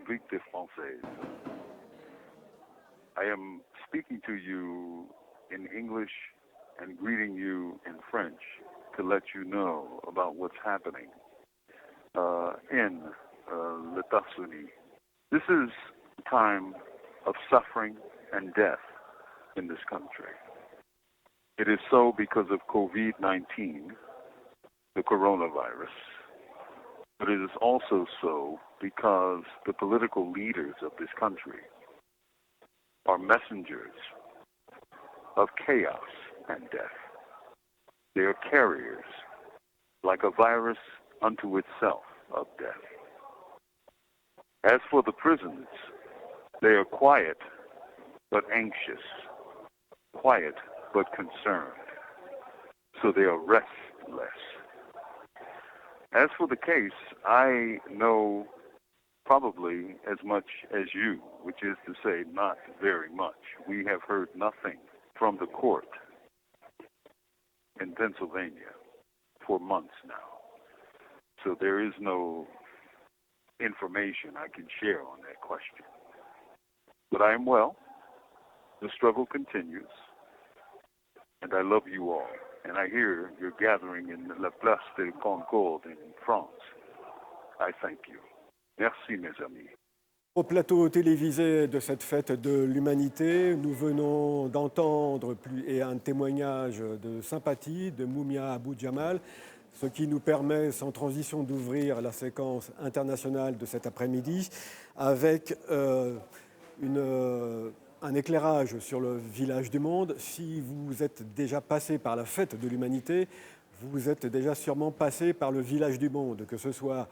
République des Françaises. I am speaking to you in English and greeting you in French to let you know about what's happening in les États-Unis. This is a time of suffering and death in this country. It is so because of COVID-19, the coronavirus, but it is also so because the political leaders of this country are messengers of chaos and death. They are carriers, like a virus unto itself, of death. As for the prisons, they are quiet but anxious, quiet but concerned, so they are restless. As for the case, I know probably as much as you, which is to say not very much. We have heard nothing from the court in Pennsylvania for months now. So there is no information I can share on that question. But I am well. The struggle continues. And I love you all. And I hear you're gathering in La Place de Concorde in France. I thank you. Merci, mes amis. Au plateau télévisé de cette fête de l'humanité, nous venons d'entendre un témoignage de sympathie de Mumia Abu-Jamal, ce qui nous permet sans transition d'ouvrir la séquence internationale de cet après-midi avec un éclairage sur le village du monde. Si vous êtes déjà passé par la fête de l'humanité, vous êtes déjà sûrement passé par le village du monde, que ce soit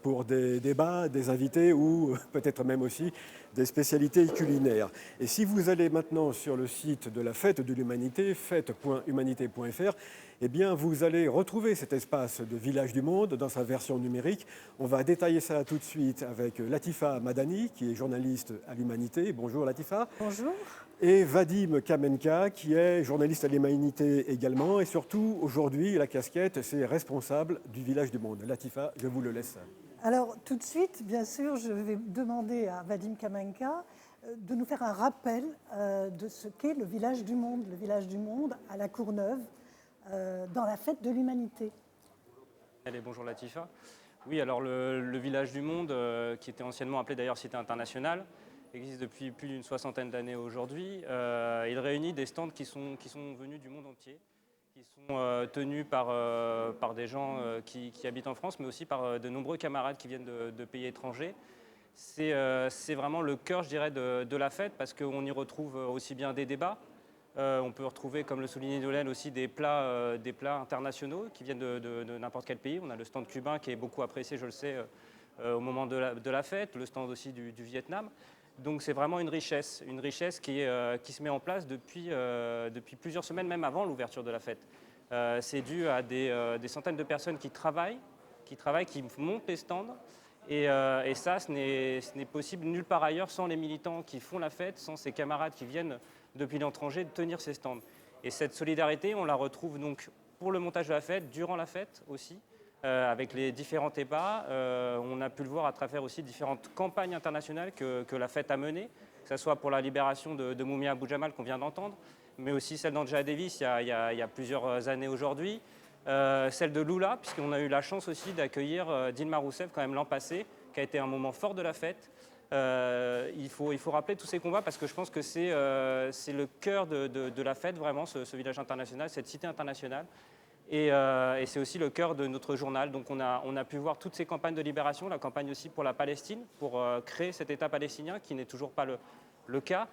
pour des débats, des invités ou peut-être même aussi des spécialités culinaires. Et si vous allez maintenant sur le site de la Fête de l'Humanité, fête.humanité.fr, eh bien vous allez retrouver cet espace de Village du Monde dans sa version numérique. On va détailler ça tout de suite avec Latifa Madani, qui est journaliste à l'Humanité. Bonjour Latifa. Bonjour. Et Vadim Kamenka, qui est journaliste à l'Humanité également. Et surtout, aujourd'hui, la casquette, c'est responsable du Village du Monde. Latifa, je vous le laisse. Alors, tout de suite, bien sûr, je vais demander à Vadim Kamenka de nous faire un rappel de ce qu'est le Village du Monde. Le Village du Monde à la Courneuve, dans la Fête de l'Humanité. Allez, bonjour Latifa. Oui, alors le Village du Monde, qui était anciennement appelé d'ailleurs Cité internationale, existe depuis plus d'une soixantaine d'années aujourd'hui. Il réunit des stands qui sont venus du monde entier, qui sont tenus par des gens qui habitent en France, mais aussi par de nombreux camarades qui viennent de pays étrangers. C'est vraiment le cœur, je dirais, de la fête, parce qu'on y retrouve aussi bien des débats. On peut retrouver, comme le soulignait Nolène, aussi des plats internationaux qui viennent de n'importe quel pays. On a le stand cubain qui est beaucoup apprécié, je le sais, au moment de la fête, le stand aussi du Vietnam. Donc c'est vraiment une richesse qui se met en place depuis plusieurs semaines, même avant l'ouverture de la fête. C'est dû à des centaines de personnes qui travaillent, qui montent les stands. Et ça, ce n'est possible nulle part ailleurs sans les militants qui font la fête, sans ces camarades qui viennent depuis l'étranger de tenir ces stands. Et cette solidarité, on la retrouve donc pour le montage de la fête, durant la fête aussi. Avec les différents débats, on a pu le voir à travers aussi différentes campagnes internationales que la fête a menées, que ce soit pour la libération de Mumia Abu-Jamal qu'on vient d'entendre, mais aussi celle d'Angela Davis il y a plusieurs années aujourd'hui, celle de Lula, puisqu'on a eu la chance aussi d'accueillir Dilma Rousseff quand même l'an passé, qui a été un moment fort de la fête. Il faut rappeler tous ces combats parce que je pense que c'est le cœur de la fête, vraiment, ce village international, cette cité internationale. Et c'est aussi le cœur de notre journal. Donc on a pu voir toutes ces campagnes de libération, la campagne aussi pour la Palestine, pour créer cet État palestinien qui n'est toujours pas le cas.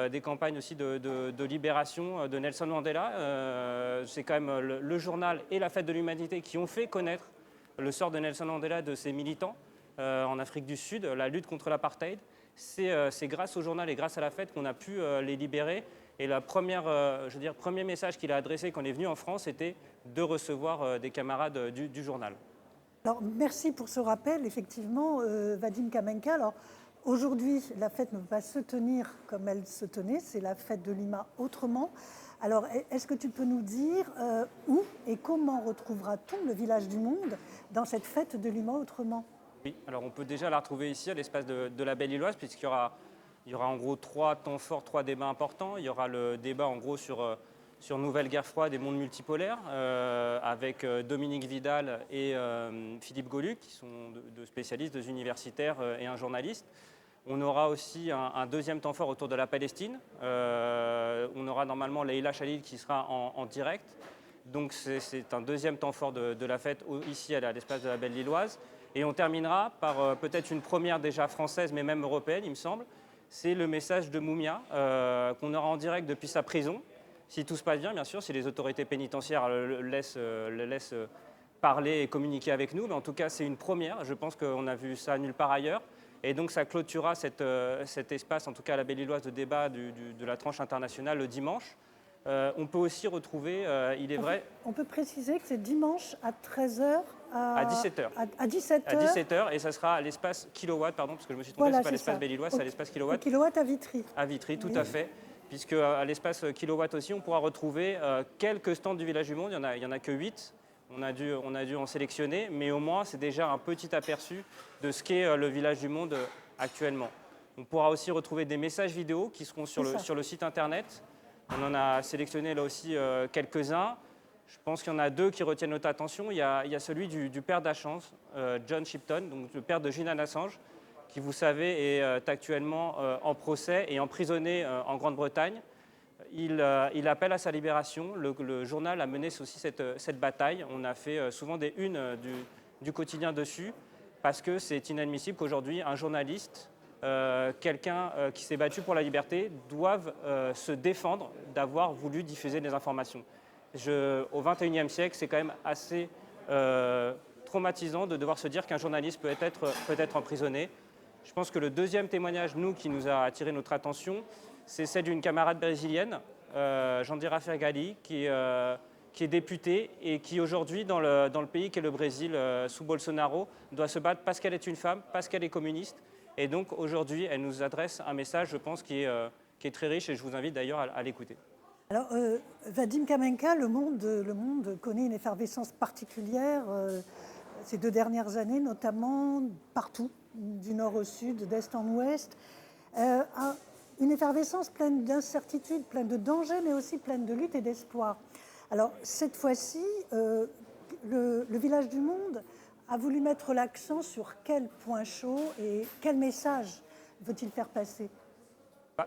Des campagnes aussi de libération de Nelson Mandela. C'est quand même le journal et la Fête de l'Humanité qui ont fait connaître le sort de Nelson Mandela, de ses militants en Afrique du Sud, la lutte contre l'apartheid. C'est grâce au journal et grâce à la fête qu'on a pu les libérer. Et le premier message qu'il a adressé quand il est venu en France, c'était de recevoir des camarades du journal. Alors, merci pour ce rappel, effectivement, Vadim Kamenka. Alors, aujourd'hui, la fête ne peut pas se tenir comme elle se tenait, c'est la fête de Lima autrement. Alors, est-ce que tu peux nous dire où et comment retrouvera-t-on le Village du Monde dans cette fête de Lima autrement ? Oui, alors on peut déjà la retrouver ici à l'espace de la Belle-Îloise, il y aura en gros 3 temps forts, 3 débats importants. Il y aura le débat en gros sur Nouvelle Guerre froide et monde multipolaire, avec Dominique Vidal et Philippe Goluc, qui sont deux spécialistes, 2 universitaires et un journaliste. On aura aussi un deuxième temps fort autour de la Palestine. On aura normalement Leïla Chalil qui sera en direct. Donc c'est un deuxième temps fort de la fête ici à l'espace de la Belle-Lilloise. Et on terminera par peut-être une première déjà française, mais même européenne, il me semble. C'est le message de Mumia, qu'on aura en direct depuis sa prison. Si tout se passe bien sûr, si les autorités pénitentiaires le laissent parler et communiquer avec nous. Mais en tout cas, c'est une première. Je pense qu'on a vu ça nulle part ailleurs. Et donc ça clôturera cet espace, en tout cas à la Belle-Îloise, de débat de la tranche internationale le dimanche. On peut aussi retrouver, il est vrai... On peut préciser que c'est dimanche à 13h à 17h. À 17h. À 17h, et ça sera à l'espace Kilowatt, pardon, parce que je me suis trompé, Voilà, c'est pas l'espace Belle-Îloise, c'est à l'espace Kilowatt. Kilowatt à Vitry. À Vitry, tout Oui. à fait. Puisque à l'espace Kilowatt aussi, on pourra retrouver quelques stands du Village du Monde. Il y en a que 8. On a dû en sélectionner, mais au moins c'est déjà un petit aperçu de ce qu'est le Village du Monde actuellement. On pourra aussi retrouver des messages vidéo qui seront sur le site internet. On en a sélectionné là aussi quelques-uns. Je pense qu'il y en a 2 qui retiennent notre attention. Il y a celui du père d'Assange, John Shipton, donc le père de Julian Assange, qui, vous savez, est actuellement en procès et emprisonné en Grande-Bretagne. Il appelle à sa libération. Le journal a mené aussi cette bataille. On a fait souvent des unes du quotidien dessus, parce que c'est inadmissible qu'aujourd'hui, un journaliste, quelqu'un qui s'est battu pour la liberté, doive se défendre d'avoir voulu diffuser des informations. Au XXIe siècle, c'est quand même assez traumatisant de devoir se dire qu'un journaliste peut être emprisonné. Je pense que le deuxième témoignage, qui nous a attiré notre attention, c'est celle d'une camarade brésilienne, Jandira Fergali, qui est députée et qui aujourd'hui, dans le pays qu'est le Brésil, sous Bolsonaro, doit se battre parce qu'elle est une femme, parce qu'elle est communiste. Et donc aujourd'hui, elle nous adresse un message, je pense, qui est très riche, et je vous invite d'ailleurs à l'écouter. Alors, Vadim Kamenka, le monde connaît une effervescence particulière ces 2 dernières années, notamment partout, du nord au sud, d'est en ouest. Une effervescence pleine d'incertitudes, pleine de dangers, mais aussi pleine de lutte et d'espoir. Alors, cette fois-ci, le Village du Monde a voulu mettre l'accent sur quel point chaud et quel message veut-il faire passer ?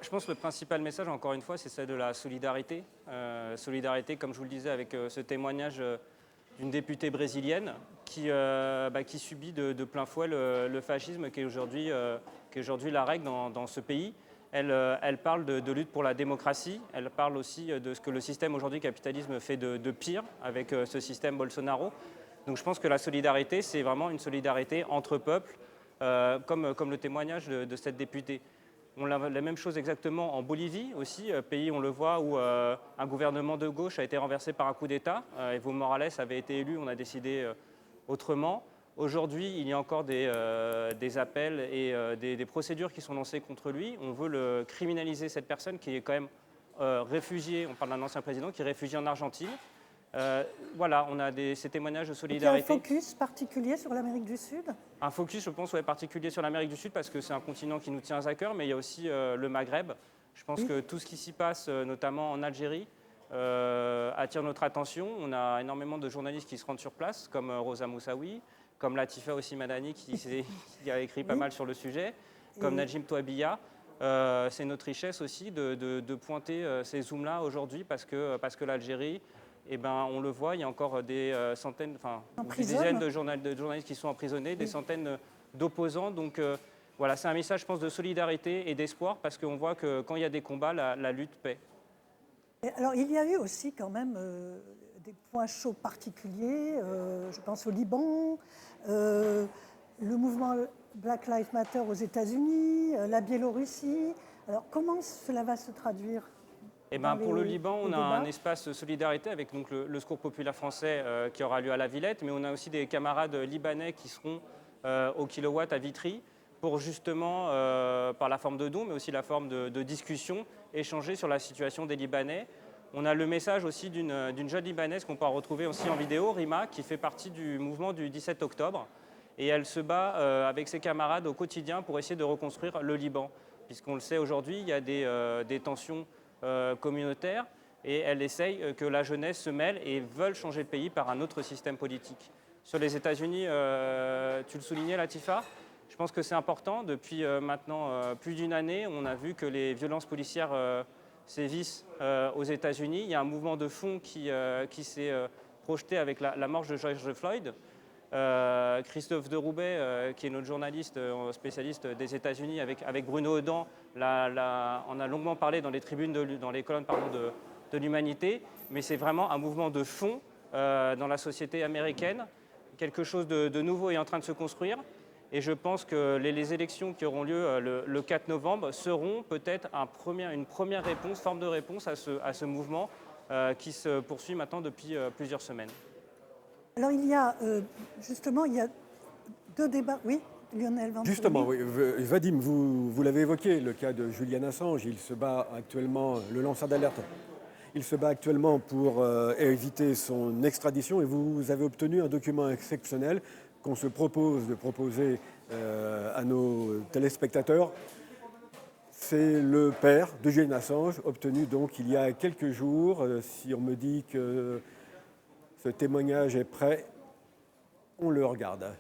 Je pense que le principal message, encore une fois, c'est celle de la solidarité. Solidarité, comme je vous le disais, avec ce témoignage d'une députée brésilienne qui subit de plein fouet le fascisme qui est aujourd'hui la règle dans ce pays. Elle parle de lutte pour la démocratie. Elle parle aussi de ce que le système aujourd'hui capitalisme fait de pire avec ce système Bolsonaro. Donc je pense que la solidarité, c'est vraiment une solidarité entre peuples, comme le témoignage de cette députée. On a la même chose exactement en Bolivie aussi, pays, on le voit, où un gouvernement de gauche a été renversé par un coup d'État. Evo Morales avait été élu, on a décidé autrement. Aujourd'hui, il y a encore des appels et des procédures qui sont lancées contre lui. On veut criminaliser cette personne qui est quand même réfugiée, on parle d'un ancien président, qui est réfugié en Argentine. Voilà, on a ces témoignages de solidarité. Il y a un focus particulier sur l'Amérique du Sud ? Un focus, je pense, particulier sur l'Amérique du Sud, parce que c'est un continent qui nous tient à cœur, mais il y a aussi le Maghreb. Je pense que tout ce qui s'y passe, notamment en Algérie, attire notre attention. On a énormément de journalistes qui se rendent sur place, comme Rosa Moussaoui, comme Latifa aussi Madani, qui a écrit pas mal sur le sujet, comme Najim Touabia. C'est notre richesse aussi de pointer ces zooms-là aujourd'hui, parce que l'Algérie, on le voit, il y a encore des dizaines de journalistes qui sont emprisonnés, des centaines d'opposants. Donc voilà, c'est un message, je pense, de solidarité et d'espoir, parce qu'on voit que quand il y a des combats, la lutte paie. Alors, il y a eu aussi quand même des points chauds particuliers. Je pense au Liban, le mouvement Black Lives Matter aux États-Unis, la Biélorussie. Alors, comment cela va se traduire ? Pour le Liban, on a un espace solidarité avec donc, le Secours populaire français qui aura lieu à la Villette, mais on a aussi des camarades libanais qui seront au Kilowatt à Vitry pour justement, par la forme de dons, mais aussi la forme de discussion, échanger sur la situation des Libanais. On a le message aussi d'une jeune Libanaise qu'on peut retrouver aussi en vidéo, Rima, qui fait partie du mouvement du 17 octobre et elle se bat avec ses camarades au quotidien pour essayer de reconstruire le Liban. Puisqu'on le sait aujourd'hui, il y a des tensions communautaires et elle essaye que la jeunesse se mêle et veulent changer le pays par un autre système politique. Sur les États-Unis, tu le soulignais, Latifa, je pense que c'est important. Depuis maintenant plus d'une année, on a vu que les violences policières sévissent aux États-Unis. Il y a un mouvement de fond qui s'est projeté avec la mort de George Floyd. Christophe Deroubet, qui est notre journaliste spécialiste des États-Unis, avec Bruno Audan, on a longuement parlé dans les tribunes, dans les colonnes de l'Humanité, mais c'est vraiment un mouvement de fond dans la société américaine. Quelque chose de nouveau est en train de se construire. Et je pense que les élections qui auront lieu le 4 novembre seront peut-être une première réponse, forme de réponse à ce mouvement qui se poursuit maintenant depuis plusieurs semaines. Alors il y a justement, il y a deux débats. Oui, Lionel Venturelli. Justement, oui, Vadim, vous l'avez évoqué, le cas de Julian Assange, il se bat actuellement, le lanceur d'alerte, il se bat actuellement pour éviter son extradition et vous avez obtenu un document exceptionnel qu'on se propose de proposer à nos téléspectateurs. C'est le père de Julian Assange, obtenu donc il y a quelques jours. Si on me dit que ce témoignage est prêt, on le regarde.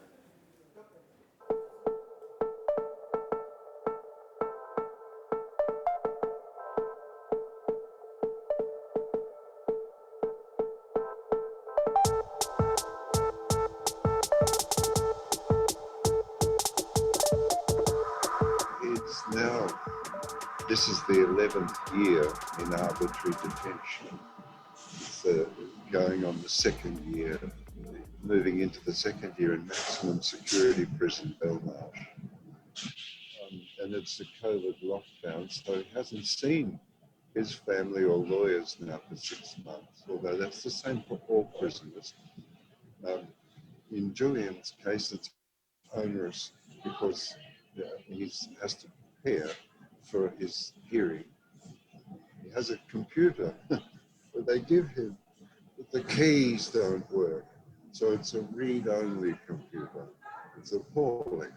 Now, this is the 11th year in arbitrary detention. It's going on the second year, moving into the second year in maximum security prison, Belmarsh. And it's a COVID lockdown, so he hasn't seen his family or lawyers now for 6 months, although that's the same for all prisoners. In Julian's case, it's onerous because he has to prepare for his hearing. He has a computer that they give him, but the keys don't work. So it's a read-only computer. It's appalling.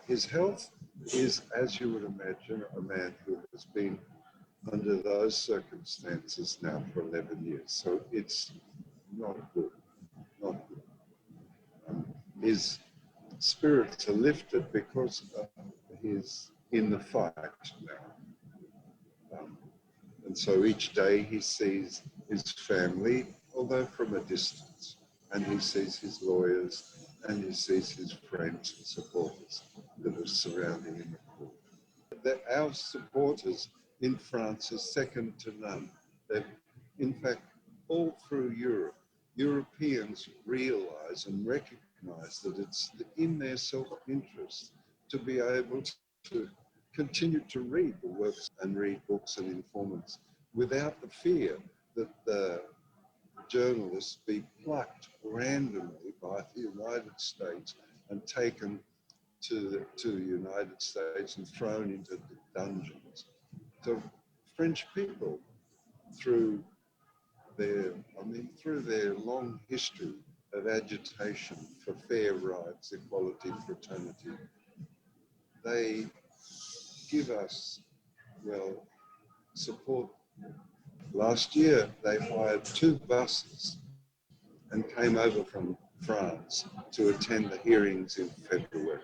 His health is, as you would imagine, a man who has been under those circumstances now for 11 years. So it's not good, not good. His spirits are lifted because he's in the fight now. And so each day he sees his family, although from a distance, and he sees his lawyers, and he sees his friends and supporters that are surrounding him at court. Our supporters in France are second to none. In fact, all through Europe, Europeans realize and recognize that it's in their self-interest to be able to continue to read the works and read books and informants without the fear that the journalists be plucked randomly by the United States and taken to the United States and thrown into the dungeons. So French people, through their long history of agitation for fair rights, equality, fraternity, they give us, support. Last year, they hired 2 buses and came over from France to attend the hearings in February.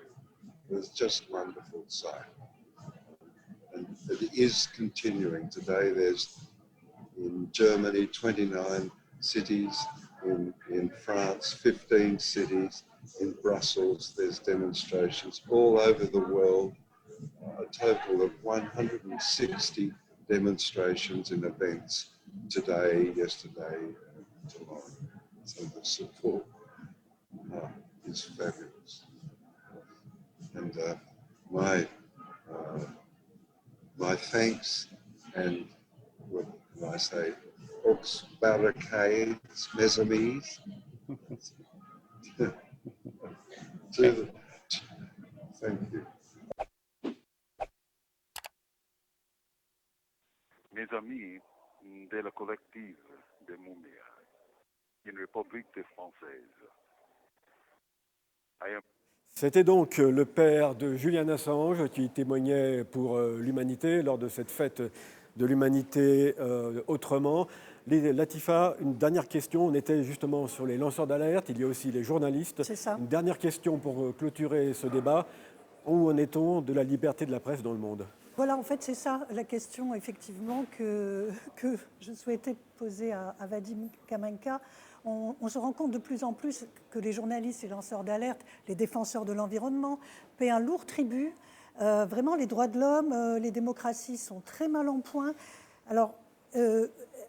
It was just wonderful sight. And it is continuing. Today, there's in Germany 29 cities, in France 15 cities, in Brussels there's demonstrations all over the world, a total of 160 demonstrations and events today, yesterday, and tomorrow. So the support is fabulous. And my thanks and what can I say, Ox barricades, mes amis. Thank you. Mes amis de la collective de Mumia, une République française. I am. C'était donc le père de Julian Assange qui témoignait pour l'humanité lors de cette fête de l'humanité autrement. Latifa, une dernière question. On était justement sur les lanceurs d'alerte. Il y a aussi les journalistes. C'est ça. Une dernière question pour clôturer ce débat. Où en est-on de la liberté de la presse dans le monde ? Voilà, en fait, c'est ça la question, effectivement, que je souhaitais poser à Vadim Kamenka. On se rend compte de plus en plus que les journalistes et lanceurs d'alerte, les défenseurs de l'environnement, paient un lourd tribut. Vraiment, les droits de l'homme, les démocraties sont très mal en point. Alors,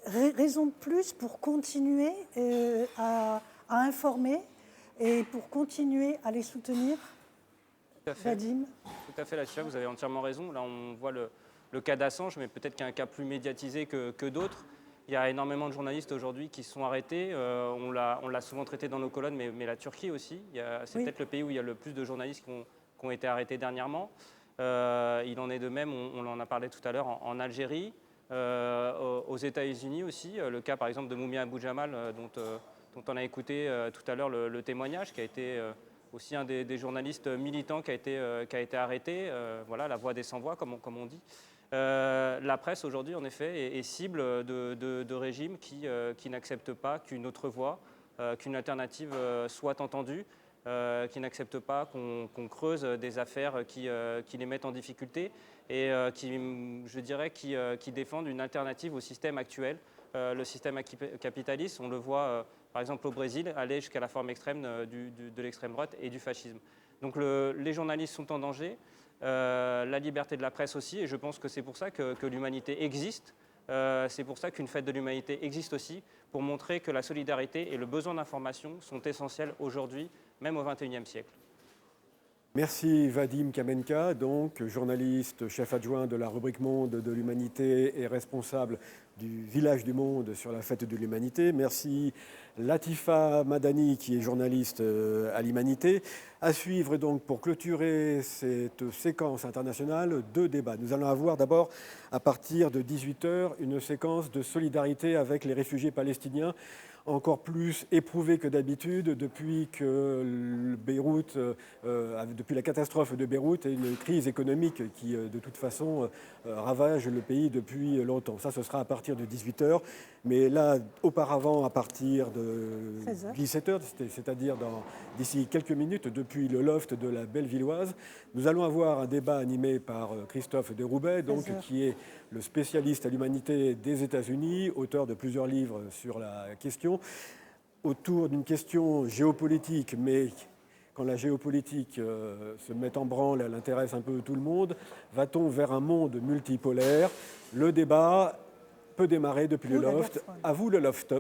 raison de plus pour continuer à informer et pour continuer à les soutenir. Tout à fait. Vadim. Tout à fait, Latifa, vous avez entièrement raison. Là, on voit le cas d'Assange, mais peut-être qu'il y a un cas plus médiatisé que d'autres. Il y a énormément de journalistes aujourd'hui qui sont arrêtés. On l'a souvent traité dans nos colonnes, mais la Turquie aussi. C'est peut-être le pays où il y a le plus de journalistes qui ont été arrêtés dernièrement. Il en est de même, on en a parlé tout à l'heure, en Algérie, aux États-Unis aussi. Le cas, par exemple, de Mumia Abu Jamal, dont on a écouté tout à l'heure le témoignage, qui a été aussi un des journalistes militants qui a été arrêté. Voilà, la voix des sans-voix, comme on dit. La presse aujourd'hui, en effet, est cible de régimes qui n'acceptent pas qu'une autre voix, qu'une alternative soit entendue, qui n'acceptent pas qu'on creuse des affaires qui les mettent en difficulté et qui défendent une alternative au système actuel. Le système capitaliste, on le voit par exemple au Brésil, aller jusqu'à la forme extrême de l'extrême droite et du fascisme. Donc les journalistes sont en danger. La liberté de la presse aussi, et je pense que c'est pour ça que l'humanité existe. C'est pour ça qu'une fête de l'humanité existe aussi, pour montrer que la solidarité et le besoin d'information sont essentiels aujourd'hui, même au XXIe siècle. Merci Vadim Kamenka, donc journaliste, chef adjoint de la rubrique Monde de l'Humanité et responsable du Village du Monde sur la fête de l'Humanité. Merci Latifa Madani, qui est journaliste à l'Humanité. À suivre donc pour clôturer cette séquence internationale, 2 débats. Nous allons avoir d'abord, à partir de 18h, une séquence de solidarité avec les réfugiés palestiniens, encore plus éprouvés que d'habitude depuis depuis la catastrophe de Beyrouth et une crise économique qui, de toute façon, ravage le pays depuis longtemps. Ça, ce sera à partir de 18h. Mais là, auparavant, à partir de 17h, c'est-à-dire d'ici quelques minutes, depuis le loft de la Bellevilloise, nous allons avoir un débat animé par Christophe Deroubaix, qui est le spécialiste à l'humanité des États-Unis, auteur de plusieurs livres sur la question, autour d'une question géopolitique, mais quand la géopolitique se met en branle, elle intéresse un peu tout le monde. Va-t-on vers un monde multipolaire ? Le débat peut démarrer depuis le loft. À vous le loft.